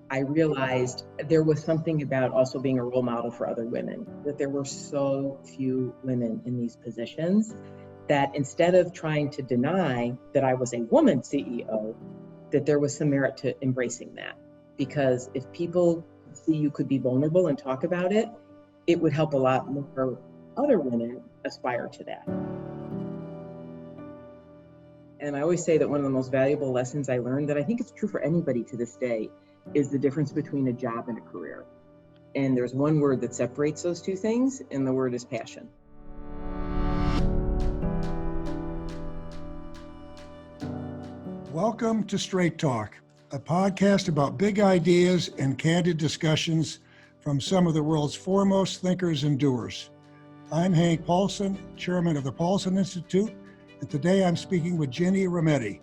I realized there was something about also being a role model for other women, that there were so few women in these positions that instead of trying to deny that I was a woman CEO, that there was some merit to embracing that. Because if people see you could be vulnerable and talk about it, it would help a lot more other women aspire to that. And I always say that one of the most valuable lessons I learned, that I think it's true for anybody to this day, is the difference between a job and a career. And there's one word that separates those two things, and the word is passion. Welcome to Straight Talk, a podcast about big ideas and candid discussions from some of the world's foremost thinkers and doers. I'm Hank Paulson, chairman of the Paulson Institute, and today I'm speaking with Ginni Rometty.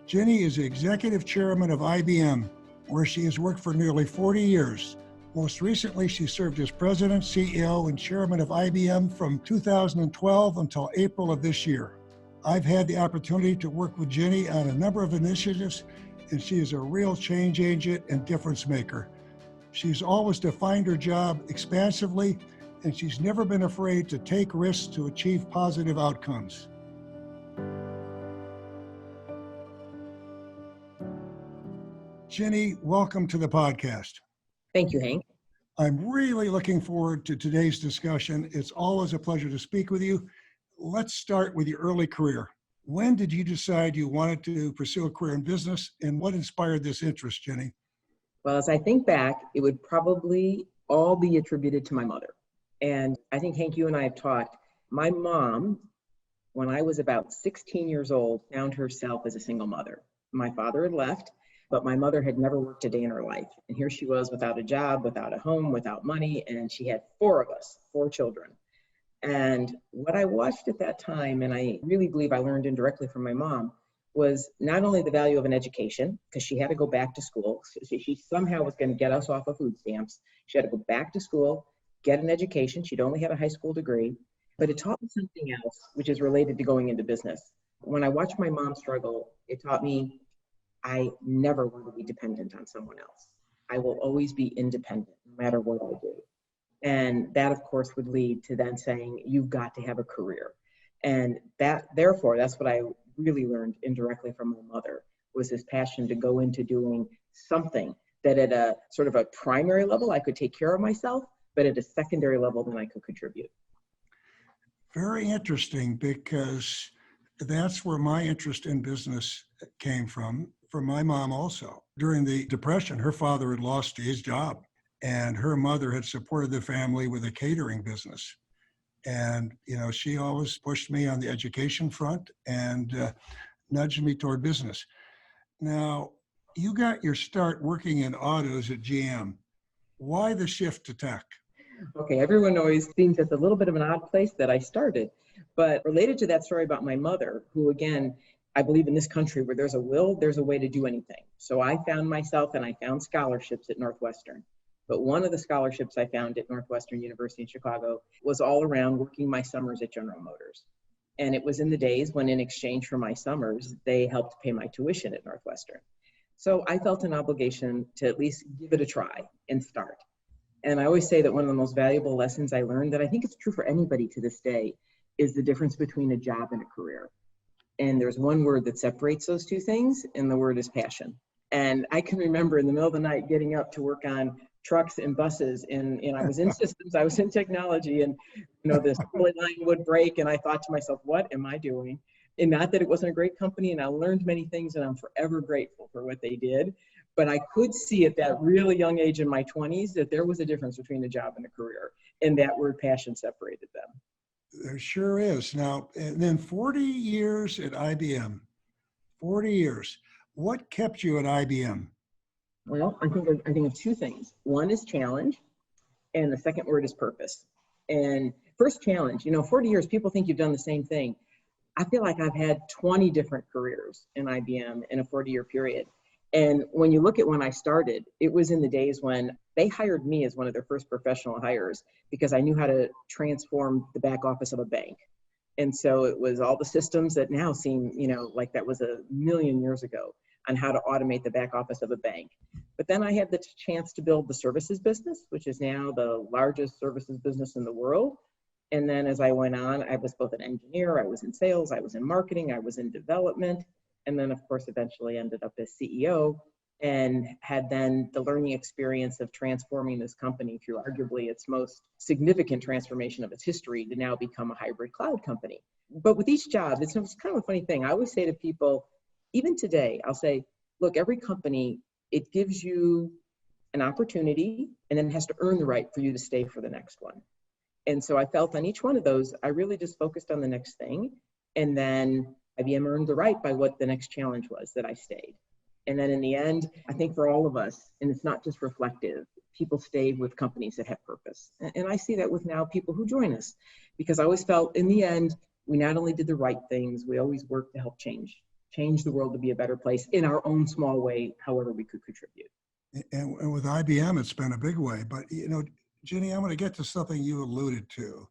Ginni is the executive chairman of IBM, where she has worked for nearly 40 years. Most recently, she served as president, CEO, and chairman of IBM from 2012 until April of this year. I've had the opportunity to work with Ginni on a number of initiatives, and she is a real change agent and difference maker. She's always defined her job expansively, and she's never been afraid to take risks to achieve positive outcomes. Ginni, welcome to the podcast. Thank you, Hank. I'm really looking forward to today's discussion. It's always a pleasure to speak with you. Let's start with your early career. When did you decide you wanted to pursue a career in business, and what inspired this interest, Ginni? Well, as I think back, it would probably all be attributed to my mother. And I think, Hank, you and I have talked. My mom, when I was about 16 years old, found herself as a single mother. My father had left, but my mother had never worked a day in her life. And here she was without a job, without a home, without money, and she had four of us, four children. And what I watched at that time, and I really believe I learned indirectly from my mom, was not only the value of an education, because she had to go back to school. She somehow was going to get us off of food stamps. She had to go back to school, get an education. She'd only had a high school degree, but it taught me something else, which is related to going into business. When I watched my mom struggle, it taught me I never want to be dependent on someone else. I will always be independent, no matter what I do. And that, of course, would lead to then saying, you've got to have a career. And therefore, that's what I really learned indirectly from my mother, was this passion to go into doing something that at a sort of a primary level, I could take care of myself, but at a secondary level, then I could contribute. Very interesting, because that's where my interest in business came from my mom also. During the Depression, her father had lost his job, and her mother had supported the family with a catering business. And, she always pushed me on the education front and nudged me toward business. Now, you got your start working in autos at GM. Why the shift to tech? Okay, everyone always thinks it's a little bit of an odd place that I started. But related to that story about my mother, who, again, I believe in this country where there's a will, there's a way to do anything. So I found myself, and I found scholarships at Northwestern. But one of the scholarships I found at Northwestern University in Chicago was all around working my summers at General Motors. And it was in the days when, in exchange for my summers, they helped pay my tuition at Northwestern. So I felt an obligation to at least give it a try and start. And I always say that one of the most valuable lessons I learned, that I think it's true for anybody to this day, is the difference between a job and a career. And there's one word that separates those two things, and the word is passion. And I can remember in the middle of the night getting up to work on trucks and buses, and I was in systems, I was in technology, and this assembly line would break, and I thought to myself, what am I doing? And not that it wasn't a great company, and I learned many things, and I'm forever grateful for what they did. But I could see at that really young age in my 20s that there was a difference between a job and a career, and that word passion separated them. There sure is. Now, and then 40 years at IBM, 40 years. What kept you at IBM? Well, I think of two things. One is challenge, and the second word is purpose. And first, challenge. 40 years, people think you've done the same thing. I feel like I've had 20 different careers in IBM in a 40-year period. And when you look at when I started, it was in the days when they hired me as one of their first professional hires because I knew how to transform the back office of a bank. And so it was all the systems that now seem, like that was a million years ago. on how to automate the back office of a bank. But then I had the chance to build the services business, which is now the largest services business in the world. And then as I went on, I was both an engineer, I was in sales, I was in marketing, I was in development, and then of course eventually ended up as CEO and had then the learning experience of transforming this company through arguably its most significant transformation of its history to now become a hybrid cloud company. But with each job, it's kind of a funny thing. I always say to people, even today, I'll say, look, every company, it gives you an opportunity and then has to earn the right for you to stay for the next one. And so I felt on each one of those, I really just focused on the next thing. And then IBM earned the right by what the next challenge was that I stayed. And then in the end, I think for all of us, and it's not just reflective, people stay with companies that have purpose. And I see that with now people who join us, because I always felt in the end, we not only did the right things, we always worked to help change the world to be a better place in our own small way, however we could contribute. And with IBM, it's been a big way. But, Ginni, I'm going to get to something you alluded to.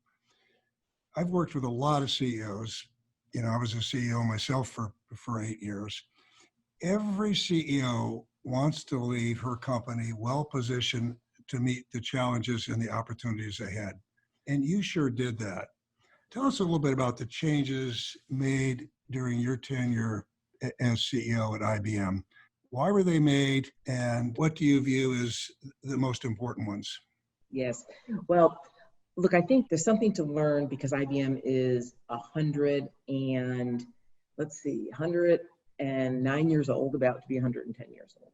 I've worked with a lot of CEOs. I was a CEO myself for 8 years. Every CEO wants to leave her company well-positioned to meet the challenges and the opportunities ahead. And you sure did that. Tell us a little bit about the changes made during your tenure as CEO at IBM. Why were they made, and what do you view as the most important ones? Yes. Well, look, I think there's something to learn because IBM is 109 years old, about to be 110 years old.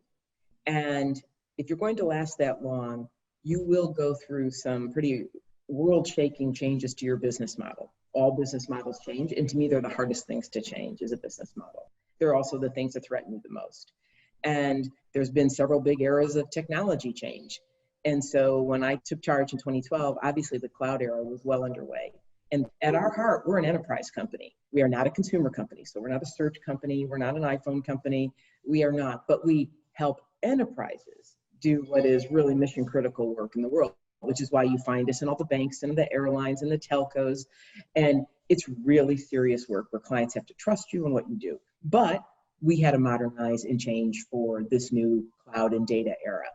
And if you're going to last that long, you will go through some pretty world-shaking changes to your business model. All business models change, and to me, they're the hardest things to change as a business model. They're also the things that threaten you the most. And there's been several big eras of technology change. And so when I took charge in 2012, obviously the cloud era was well underway. And at our heart, we're an enterprise company. We are not a consumer company. So we're not a search company. We're not an iPhone company. We are not, but we help enterprises do what is really mission critical work in the world, which is why you find us in all the banks and the airlines and the telcos. And it's really serious work where clients have to trust you and what you do. But we had to modernize and change for this new cloud and data era.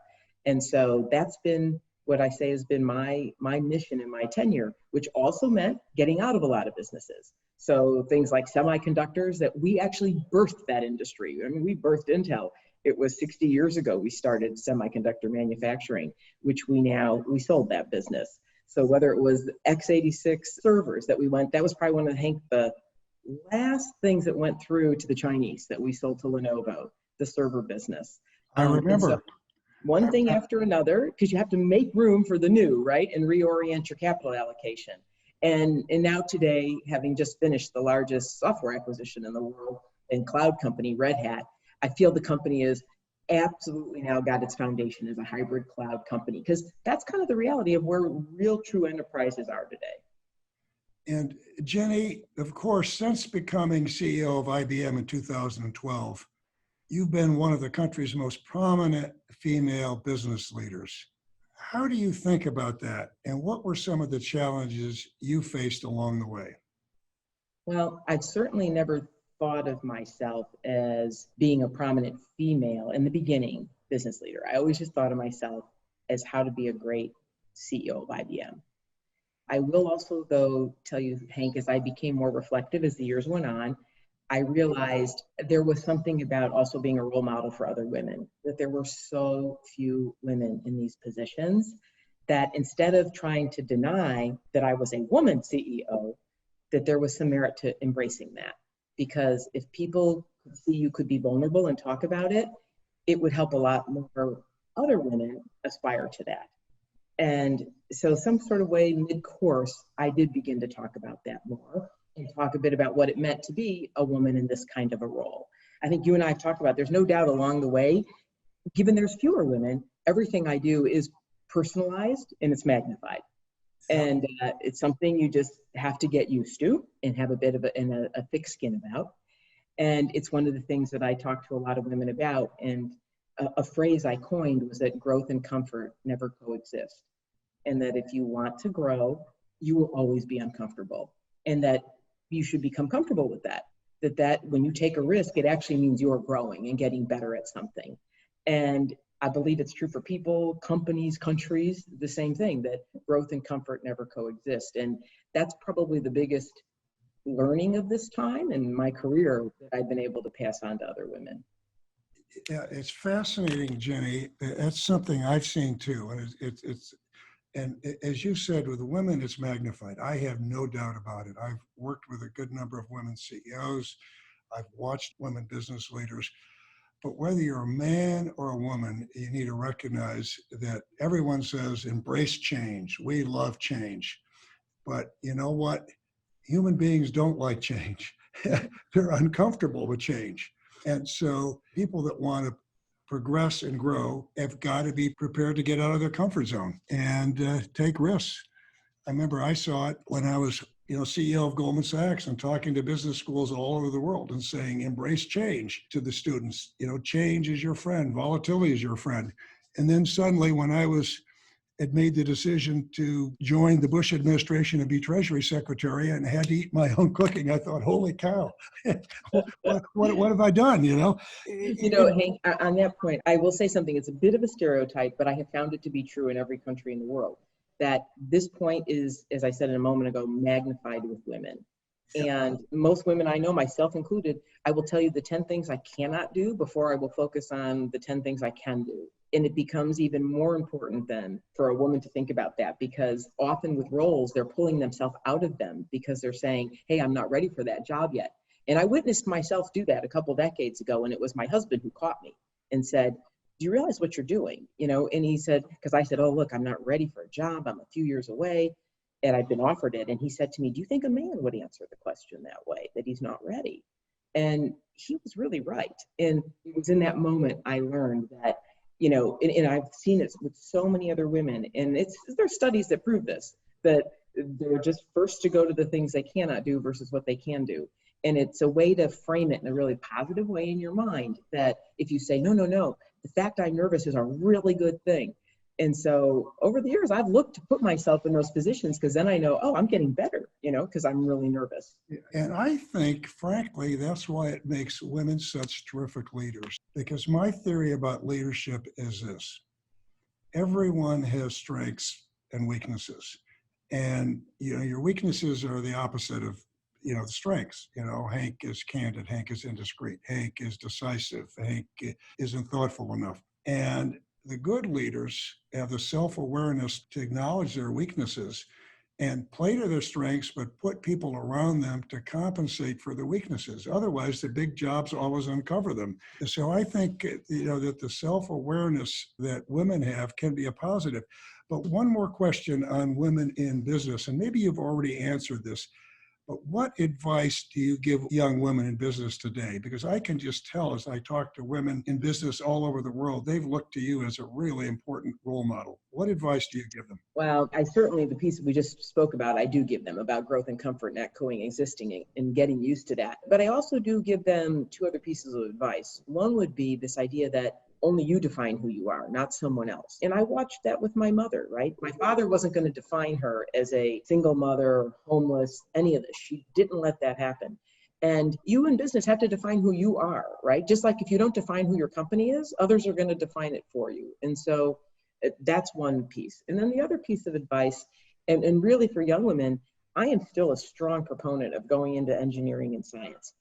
And so that's been what I say has been my mission in my tenure, which also meant getting out of a lot of businesses. So things like semiconductors, that we actually birthed that industry. I mean, we birthed Intel. It was 60 years ago we started semiconductor manufacturing, which we sold that business. So whether it was x86 servers that was probably one of the last things that went through to the Chinese that we sold to Lenovo, the server business. I remember. One thing after another, because you have to make room for the new, right? And reorient your capital allocation. And now today, having just finished the largest software acquisition in the world and cloud company, Red Hat, I feel the company is absolutely now got its foundation as a hybrid cloud company, because that's kind of the reality of where real true enterprises are today. And Ginni, of course, since becoming CEO of IBM in 2012, you've been one of the country's most prominent female business leaders. How do you think about that? And what were some of the challenges you faced along the way? Well, I've certainly never thought of myself as being a prominent female in the beginning business leader. I always just thought of myself as how to be a great CEO of IBM. I will also, though, tell you, Hank, as I became more reflective as the years went on, I realized there was something about also being a role model for other women, that there were so few women in these positions that instead of trying to deny that I was a woman CEO, that there was some merit to embracing that. Because if people could see you could be vulnerable and talk about it, it would help a lot more other women aspire to that. And so some sort of way mid-course, I did begin to talk about that more and talk a bit about what it meant to be a woman in this kind of a role. I think you and I have talked about, there's no doubt along the way, given there's fewer women, everything I do is personalized and it's magnified. And it's something you just have to get used to and have a bit of a thick skin about. And it's one of the things that I talk to a lot of women about. And a phrase I coined was that growth and comfort never coexist. And that if you want to grow, you will always be uncomfortable. And that you should become comfortable with that. that when you take a risk, it actually means you're growing and getting better at something. And I believe it's true for people, companies, countries, the same thing, that growth and comfort never coexist. And that's probably the biggest learning of this time in my career that I've been able to pass on to other women. Yeah, it's fascinating, Ginni. That's something I've seen too. And as you said, with the women, it's magnified. I have no doubt about it. I've worked with a good number of women CEOs. I've watched women business leaders. But whether you're a man or a woman, you need to recognize that everyone says embrace change. We love change. But you know what? Human beings don't like change. They're uncomfortable with change. And so people that want to progress and grow have got to be prepared to get out of their comfort zone and take risks. I remember I saw it when I was, CEO of Goldman Sachs and talking to business schools all over the world and saying, embrace change to the students. Change is your friend, volatility is your friend. And then suddenly when I had made the decision to join the Bush administration and be Treasury Secretary and had to eat my own cooking, I thought, holy cow, what have I done, Hank, on that point, I will say something. It's a bit of a stereotype, but I have found it to be true in every country in the world, that this point is, as I said a moment ago, magnified with women. And most women I know, myself included, I will tell you the 10 things I cannot do before I will focus on the 10 things I can do. And it becomes even more important then for a woman to think about that, because often with roles, they're pulling themselves out of them because they're saying, hey, I'm not ready for that job yet. And I witnessed myself do that a couple decades ago, and it was my husband who caught me and said, do you realize what you're doing? And he said, because I said, oh, look, I'm not ready for a job. I'm a few years away. And I've been offered it. And he said to me, do you think a man would answer the question that way, that he's not ready? And he was really right. And it was in that moment I learned that, and I've seen it with so many other women, and there's studies that prove this, that they're just first to go to the things they cannot do versus what they can do. And it's a way to frame it in a really positive way in your mind, that if you say, no, the fact I'm nervous is a really good thing. And so over the years, I've looked to put myself in those positions, because then I know, oh, I'm getting better, because I'm really nervous. And I think, frankly, that's why it makes women such terrific leaders. Because my theory about leadership is this: everyone has strengths and weaknesses. And, your weaknesses are the opposite of, the strengths. Hank is candid, Hank is indiscreet, Hank is decisive, Hank isn't thoughtful enough. And the good leaders have the self-awareness to acknowledge their weaknesses and play to their strengths, but put people around them to compensate for the weaknesses. Otherwise, the big jobs always uncover them. So I think, that the self-awareness that women have can be a positive. But one more question on women in business, and maybe you've already answered this, but what advice do you give young women in business today? Because I can just tell, as I talk to women in business all over the world, they've looked to you as a really important role model. What advice do you give them? Well, I certainly, the piece we just spoke about, I do give them about growth and comfort not coexisting and getting used to that. But I also do give them two other pieces of advice. One would be this idea that only you define who you are, not someone else. And I watched that with my mother, right? My father wasn't going to define her as a single mother, homeless, any of this. She didn't let that happen. And you in business have to define who you are, right? Just like if you don't define who your company is, others are going to define it for you. And so that's one piece. And then the other piece of advice, and really for young women, I am still a strong proponent of going into engineering and science.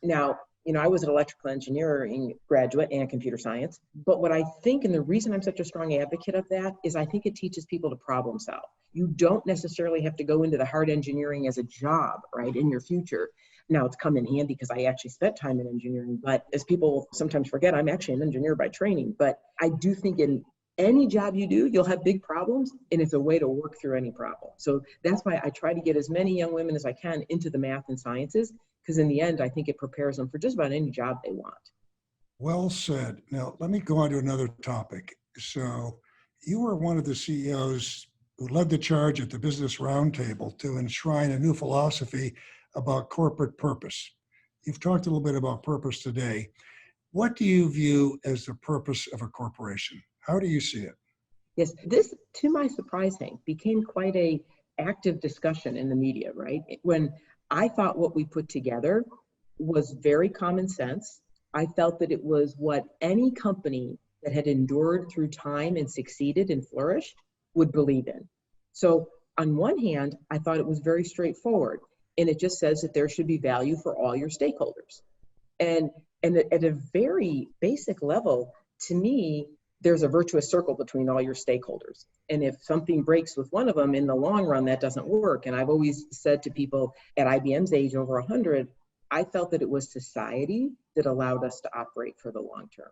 Now, I was an electrical engineering graduate and computer science, but what I think, and the reason I'm such a strong advocate of that, is I think it teaches people to problem solve. You don't necessarily have to go into the hard engineering as a job, right, in your future. Now, it's come in handy because I actually spent time in engineering, but as people sometimes forget, I'm actually an engineer by training. But I do think in any job you do, you'll have big problems, and it's a way to work through any problem. So that's why I try to get as many young women as I can into the math and sciences, because in the end, I think it prepares them for just about any job they want. Well said. Now, let me go on to another topic. So you were one of the CEOs who led the charge at the Business Roundtable to enshrine a new philosophy about corporate purpose. You've talked a little bit about purpose today. What do you view as the purpose of a corporation? How do you see it? Yes, this, to my surprise, Hank, became quite a active discussion in the media, right? When I thought what we put together was very common sense. I felt that it was what any company that had endured through time and succeeded and flourished would believe in. So on one hand, I thought it was very straightforward, and it just says that there should be value for all your stakeholders. And at a very basic level, to me, there's a virtuous circle between all your stakeholders. And if something breaks with one of them, in the long run, that doesn't work. And I've always said to people at IBM's age over 100, I felt that it was society that allowed us to operate for the long term.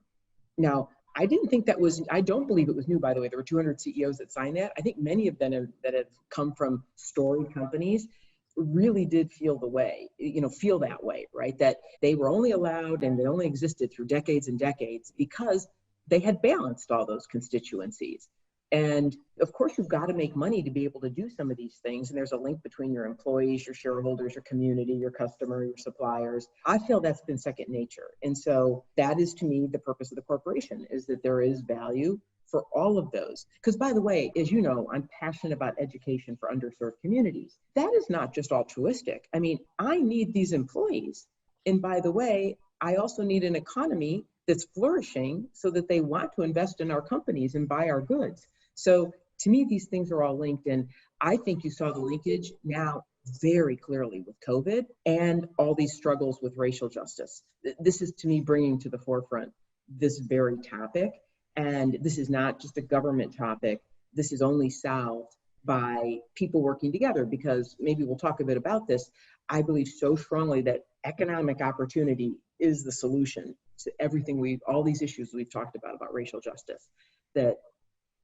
Now, I don't believe it was new, by the way. There were 200 CEOs that signed that. I think many of them that have come from storied companies really did feel that way, right? That they were only allowed and they only existed through decades and decades because they had balanced all those constituencies. And of course, you've got to make money to be able to do some of these things. And there's a link between your employees, your shareholders, your community, your customer, your suppliers. I feel that's been second nature. And so that is, to me, the purpose of the corporation, is that there is value for all of those. Because by the way, as you know, I'm passionate about education for underserved communities. That is not just altruistic. I mean, I need these employees. And by the way, I also need an economy that's flourishing so that they want to invest in our companies and buy our goods. So to me, these things are all linked. And I think you saw the linkage now very clearly with COVID and all these struggles with racial justice. This is, to me, bringing to the forefront this very topic. And this is not just a government topic. This is only solved by people working together, because maybe we'll talk a bit about this. I believe so strongly that economic opportunity is the solution to everything all these issues we've talked about racial justice, that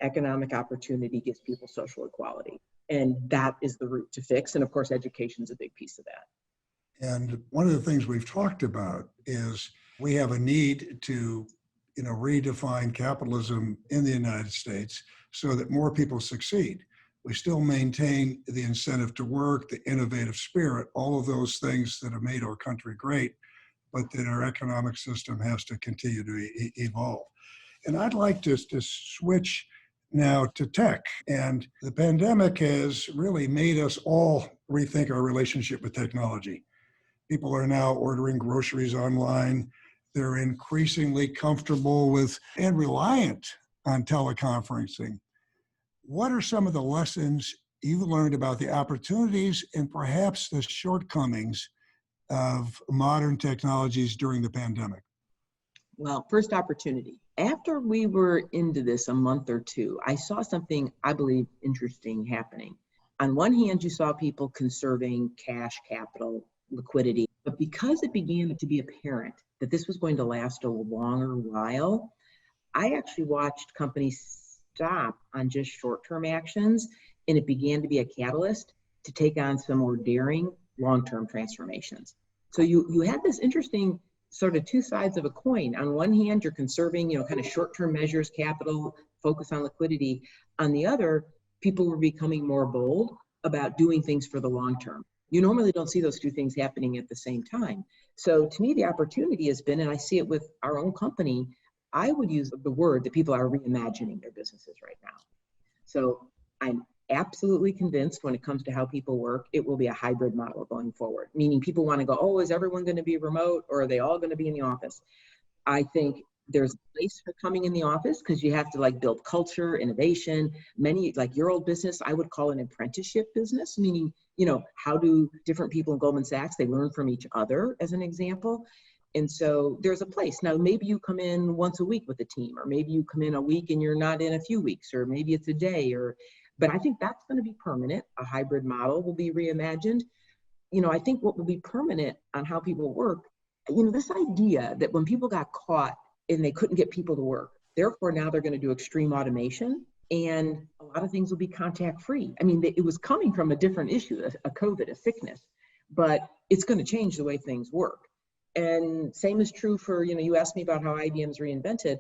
economic opportunity gives people social equality. And that is the route to fix. And of course, education is a big piece of that. And one of the things we've talked about is we have a need to redefine capitalism in the United States so that more people succeed. We still maintain the incentive to work, the innovative spirit, all of those things that have made our country great, but that our economic system has to continue to evolve. And I'd like to switch now to tech. And the pandemic has really made us all rethink our relationship with technology. People are now ordering groceries online. They're increasingly comfortable with and reliant on teleconferencing. What are some of the lessons you've learned about the opportunities and perhaps the shortcomings of modern technologies during the pandemic? Well, first, opportunity. After we were into this a month or two, I saw something I believe interesting happening. On one hand, you saw people conserving cash, capital, liquidity, but because it began to be apparent that this was going to last a longer while, I actually watched companies stop on just short-term actions, and it began to be a catalyst to take on some more daring long-term transformations. So you had this interesting sort of two sides of a coin. On one hand, you're conserving, kind of short-term measures, capital, focus on liquidity. On the other, people were becoming more bold about doing things for the long term. You normally don't see those two things happening at the same time. So to me, the opportunity has been, and I see it with our own company, I would use the word that people are reimagining their businesses right now. So I'm absolutely convinced when it comes to how people work, it will be a hybrid model going forward, meaning people want to go, oh, is everyone going to be remote, or are they all going to be in the office? I think there's a place for coming in the office because you have to build culture, innovation. Many, like your old business, I would call an apprenticeship business, meaning, how do different people in Goldman Sachs, they learn from each other, as an example. And so there's a place. Now, maybe you come in once a week with a team, or maybe you come in a week and you're not in a few weeks, or maybe it's a day, but I think that's going to be permanent. A hybrid model will be reimagined. I think what will be permanent on how people work, this idea that when people got caught and they couldn't get people to work, therefore now they're going to do extreme automation and a lot of things will be contact free. I mean, it was coming from a different issue, a COVID, a sickness, but it's going to change the way things work. And same is true for, you asked me about how IBM's reinvented.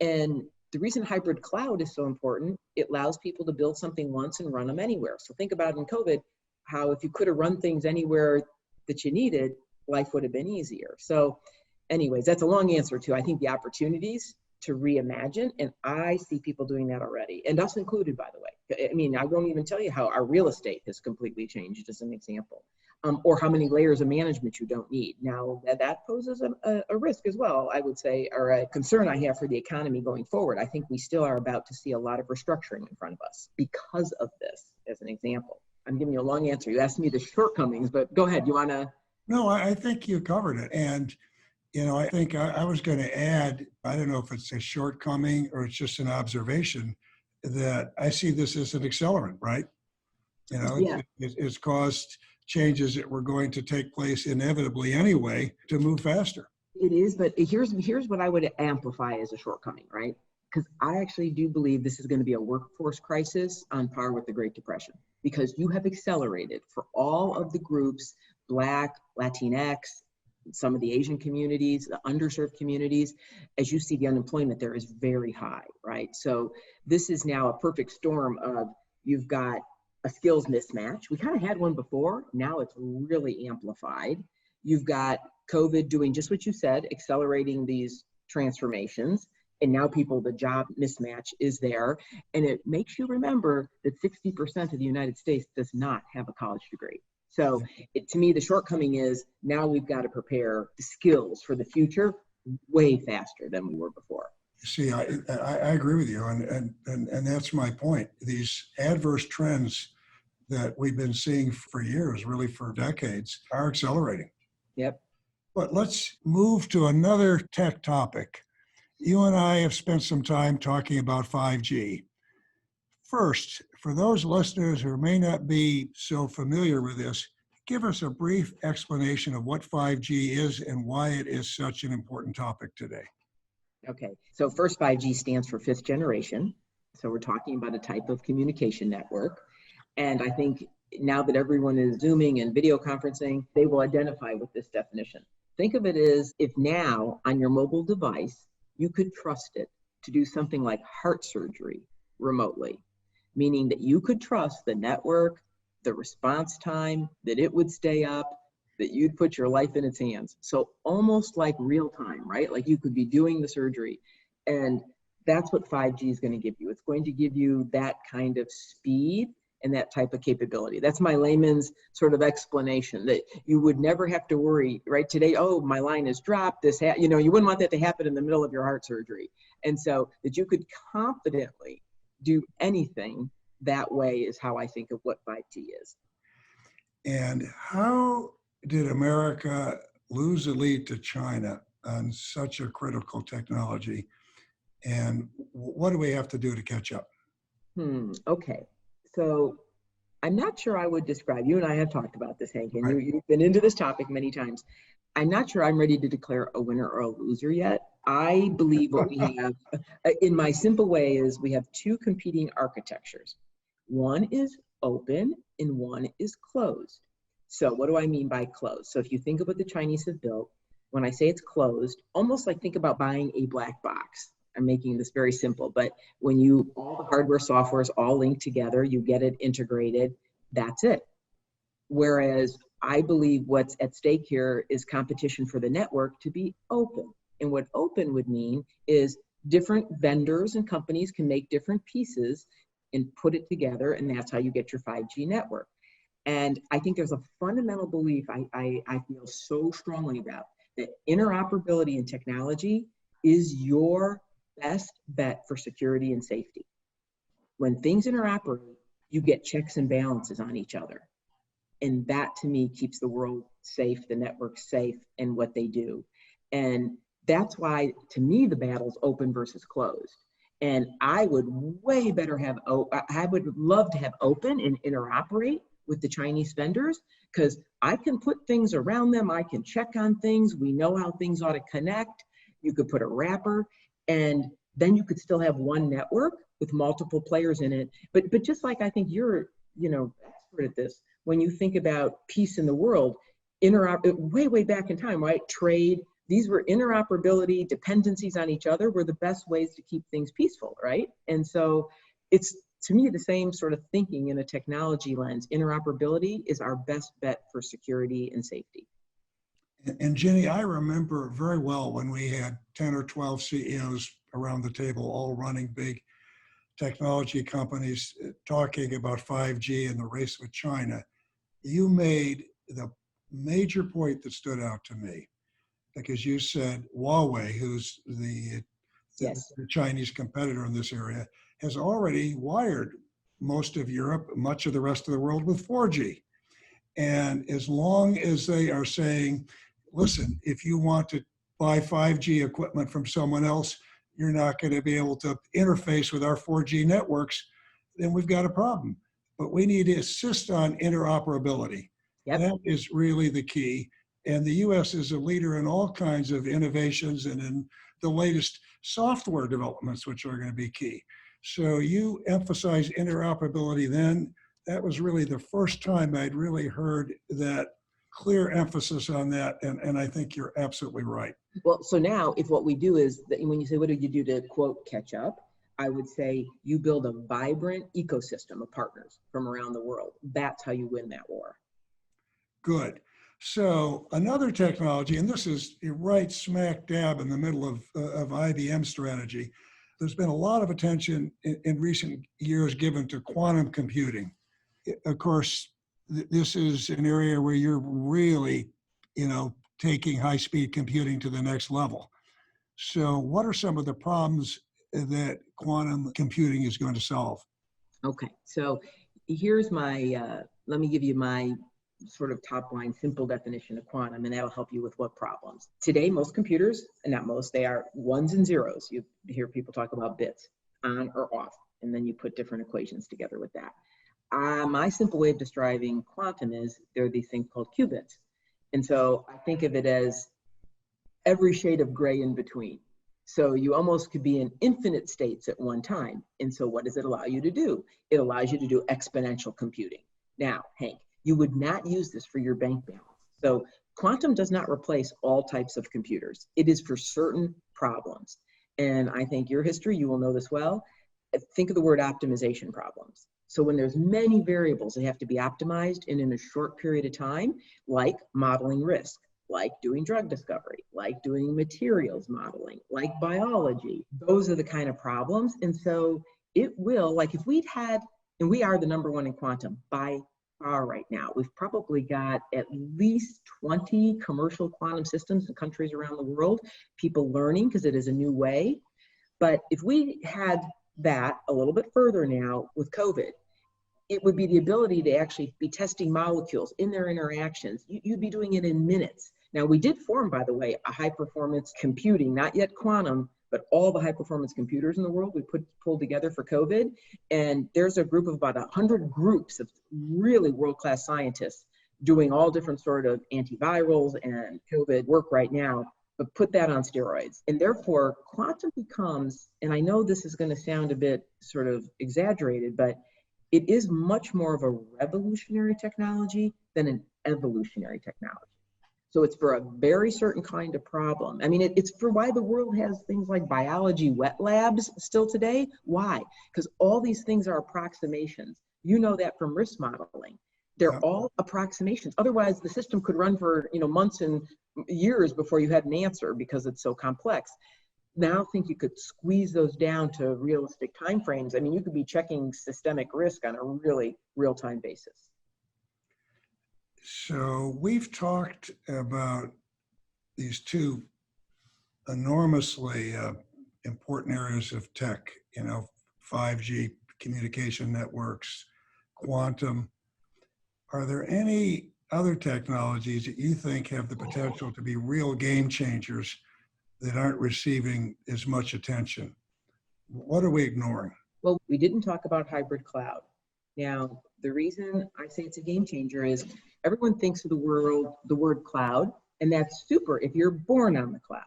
And the reason hybrid cloud is so important, it allows people to build something once and run them anywhere. So think about in COVID, how if you could have run things anywhere that you needed, life would have been easier. So anyways, that's a long answer to, I think, the opportunities to reimagine. And I see people doing that already, and us included, by the way. I mean, I won't even tell you how our real estate has completely changed as an example. or how many layers of management you don't need. Now, that poses a risk as well, I would say, or a concern I have for the economy going forward. I think we still are about to see a lot of restructuring in front of us because of this, as an example. I'm giving you a long answer. You asked me the shortcomings, but go ahead. You want to? No, I think you covered it. And, I think I was going to add, I don't know if it's a shortcoming or it's just an observation, that I see this as an accelerant, right? Yeah. It's caused changes that were going to take place inevitably anyway to move faster. It is, but here's what I would amplify as a shortcoming, right? Because I actually do believe this is going to be a workforce crisis on par with the Great Depression, because you have accelerated for all of the groups, Black, Latinx, some of the Asian communities, the underserved communities. As you see, the unemployment there is very high, right? So this is now a perfect storm of, you've got a skills mismatch. We kind of had one before. Now it's really amplified. You've got COVID doing just what you said, accelerating these transformations. And now the job mismatch is there. And it makes you remember that 60% of the United States does not have a college degree. So to me, the shortcoming is now we've got to prepare the skills for the future way faster than we were before. See, I agree with you. And that's my point. These adverse trends that we've been seeing for years, really for decades, are accelerating. Yep. But let's move to another tech topic. You and I have spent some time talking about 5G. First, for those listeners who may not be so familiar with this, give us a brief explanation of what 5G is and why it is such an important topic today. Okay, so first, 5G stands for fifth generation. So we're talking about a type of communication network. And I think now that everyone is Zooming and video conferencing, they will identify with this definition. Think of it as if now on your mobile device, you could trust it to do something like heart surgery remotely, meaning that you could trust the network, the response time, that it would stay up, that you'd put your life in its hands. So almost like real time, right? Like you could be doing the surgery. And that's what 5G is going to give you. It's going to give you that kind of speed and that type of capability. That's my layman's sort of explanation, that you would never have to worry, right? Today, oh, my line is dropped, you wouldn't want that to happen in the middle of your heart surgery. And so that you could confidently do anything that way is how I think of what 5G is. And how did America lose the lead to China on such a critical technology? And what do we have to do to catch up? Okay. So I'm not sure I would describe, you and I have talked about this, Hank, and Right. you've been into this topic many times. I'm not sure I'm ready to declare a winner or a loser yet. I believe what we have, in my simple way, is we have two competing architectures. One is open and one is closed. So what do I mean by closed? So if you think of what the Chinese have built, when I say it's closed, almost like think about buying a black box. I'm making this very simple, but when all the hardware, software is all linked together, you get it integrated, that's it. Whereas I believe what's at stake here is competition for the network to be open. And what open would mean is different vendors and companies can make different pieces and put it together, and that's how you get your 5G network. And I think there's a fundamental belief I feel so strongly about, that interoperability in technology is your best bet for security and safety. When things interoperate, you get checks and balances on each other. And that to me keeps the world safe, the network safe, and what they do. And that's why, to me, the battle's open versus closed. And I would way better I would love to have open and interoperate with the Chinese vendors, because I can put things around them. I can check on things. We know how things ought to connect. You could put a wrapper, and then you could still have one network with multiple players in it. But just like I think you're, expert at this, when you think about peace in the world, way back in time, right? Trade, these were interoperability, dependencies on each other were the best ways to keep things peaceful, right? And so it's, to me, the same sort of thinking in a technology lens. Interoperability is our best bet for security and safety. And Ginni, I remember very well when we had 10 or 12 CEOs around the table, all running big technology companies, talking about 5G and the race with China. You made the major point that stood out to me, because you said Huawei, who's Yes. the Chinese competitor in this area, has already wired most of Europe, much of the rest of the world with 4G. And as long as they are saying, listen, if you want to buy 5G equipment from someone else, you're not going to be able to interface with our 4G networks, then we've got a problem. But we need to insist on interoperability. Yep. That is really the key. And the US is a leader in all kinds of innovations and in the latest software developments, which are going to be key. So you emphasize interoperability then. That was really the first time I'd really heard that clear emphasis on that. And I think you're absolutely right. Well, so now if what we do is that when you say, what do you do to quote, catch up? I would say you build a vibrant ecosystem of partners from around the world. That's how you win that war. Good. So another technology, and this is right smack dab in the middle of IBM strategy, there's been a lot of attention in recent years given to quantum computing. Of course, this is an area where you're really, taking high-speed computing to the next level. So what are some of the problems that quantum computing is going to solve? Okay, so here's my, let me give you my sort of top line simple definition of quantum, and that'll help you with what problems. Today, most computers, and not most, they are ones and zeros. You hear people talk about bits, on or off, and then you put different equations together with that. My simple way of describing quantum is there are these things called qubits. And so I think of it as every shade of gray in between. So you almost could be in infinite states at one time. And so what does it allow you to do? It allows you to do exponential computing. Now, Hank, you would not use this for your bank balance. So quantum does not replace all types of computers. It is for certain problems. And I think your history, you will know this well. Think of the word optimization problems. So when there's many variables that have to be optimized and in a short period of time, like modeling risk, like doing drug discovery, like doing materials modeling, like biology, those are the kind of problems. And so it will, like if we'd had, and we are the number one in quantum by far right now, we've probably got at least 20 commercial quantum systems in countries around the world, people learning because it is a new way. But if we had that a little bit further now with COVID, it would be the ability to actually be testing molecules in their interactions. You'd be doing it in minutes. Now, we did form, by the way, a high performance computing, not yet quantum, but all the high performance computers in the world we pulled together for COVID. And there's a group of about 100 groups of really world-class scientists doing all different sort of antivirals and COVID work right now, but put that on steroids. And therefore, quantum becomes, and I know this is going to sound a bit sort of exaggerated, but it is much more of a revolutionary technology than an evolutionary technology. So it's for a very certain kind of problem. I mean, it's for why the world has things like biology wet labs still today. Why? Because all these things are approximations. You know that from risk modeling. They're all approximations. Otherwise, the system could run for months and years before you had an answer because it's so complex. Now I think you could squeeze those down to realistic timeframes. I mean, you could be checking systemic risk on a really real-time basis. So we've talked about these two enormously important areas of tech, 5G communication networks, quantum. Are there any other technologies that you think have the potential to be real game changers that aren't receiving as much attention? What are we ignoring? Well, we didn't talk about hybrid cloud. Now, the reason I say it's a game changer is everyone thinks of the word cloud, and that's super if you're born on the cloud.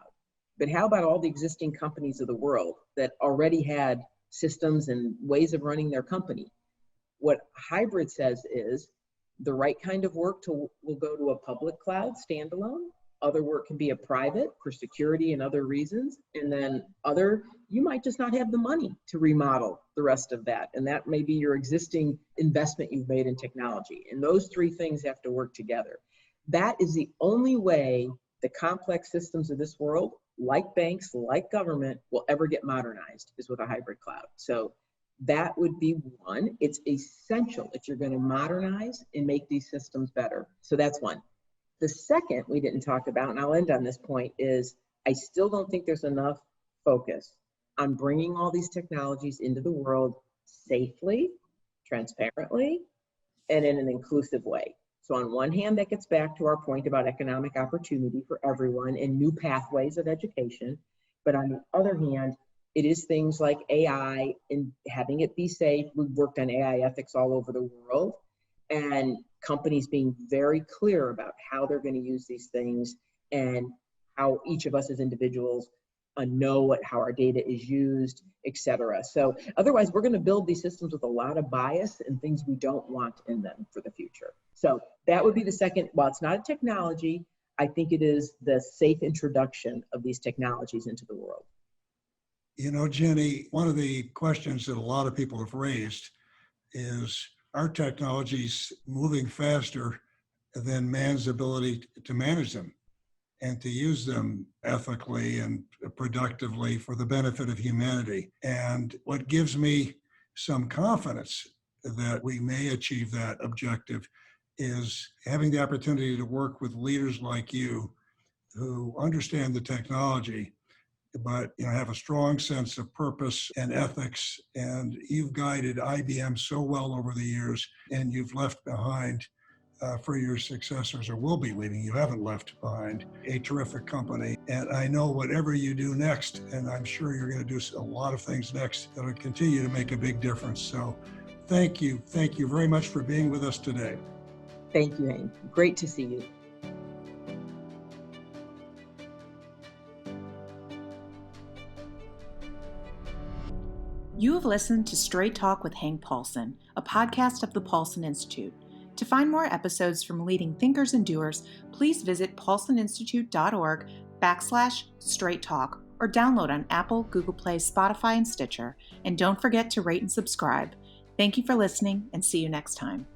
But how about all the existing companies of the world that already had systems and ways of running their company? What hybrid says is the right kind of work will go to a public cloud standalone. Other work can be a private for security and other reasons. And then you might just not have the money to remodel the rest of that. And that may be your existing investment you've made in technology. And those three things have to work together. That is the only way the complex systems of this world, like banks, like government, will ever get modernized, is with a hybrid cloud. So That would be one. It's essential if you're going to modernize and make these systems better. So that's one. The second we didn't talk about, and I'll end on this point, is I still don't think there's enough focus on bringing all these technologies into the world safely, transparently, and in an inclusive way. So on one hand, that gets back to our point about economic opportunity for everyone and new pathways of education. But on the other hand, it is things like AI and having it be safe. We've worked on AI ethics all over the world, and companies being very clear about how they're going to use these things and how each of us as individuals know how our data is used, et cetera. So otherwise, we're going to build these systems with a lot of bias and things we don't want in them for the future. So that would be the second. While it's not a technology, I think it is the safe introduction of these technologies into the world. You know, Ginni, one of the questions that a lot of people have raised is, are technologies moving faster than man's ability to manage them and to use them ethically and productively for the benefit of humanity? And what gives me some confidence that we may achieve that objective is having the opportunity to work with leaders like you who understand the technology, but have a strong sense of purpose and ethics. And you've guided IBM so well over the years, and you've left behind for your successors, or will be leaving, you haven't left behind, a terrific company. And I know whatever you do next, and I'm sure you're going to do a lot of things next that will continue to make a big difference. So thank you. Thank you very much for being with us today. Thank you, Hank. Great to see you. You have listened to Straight Talk with Hank Paulson, a podcast of the Paulson Institute. To find more episodes from leading thinkers and doers, please visit paulsoninstitute.org/straight talk or download on Apple, Google Play, Spotify, and Stitcher. And don't forget to rate and subscribe. Thank you for listening, and see you next time.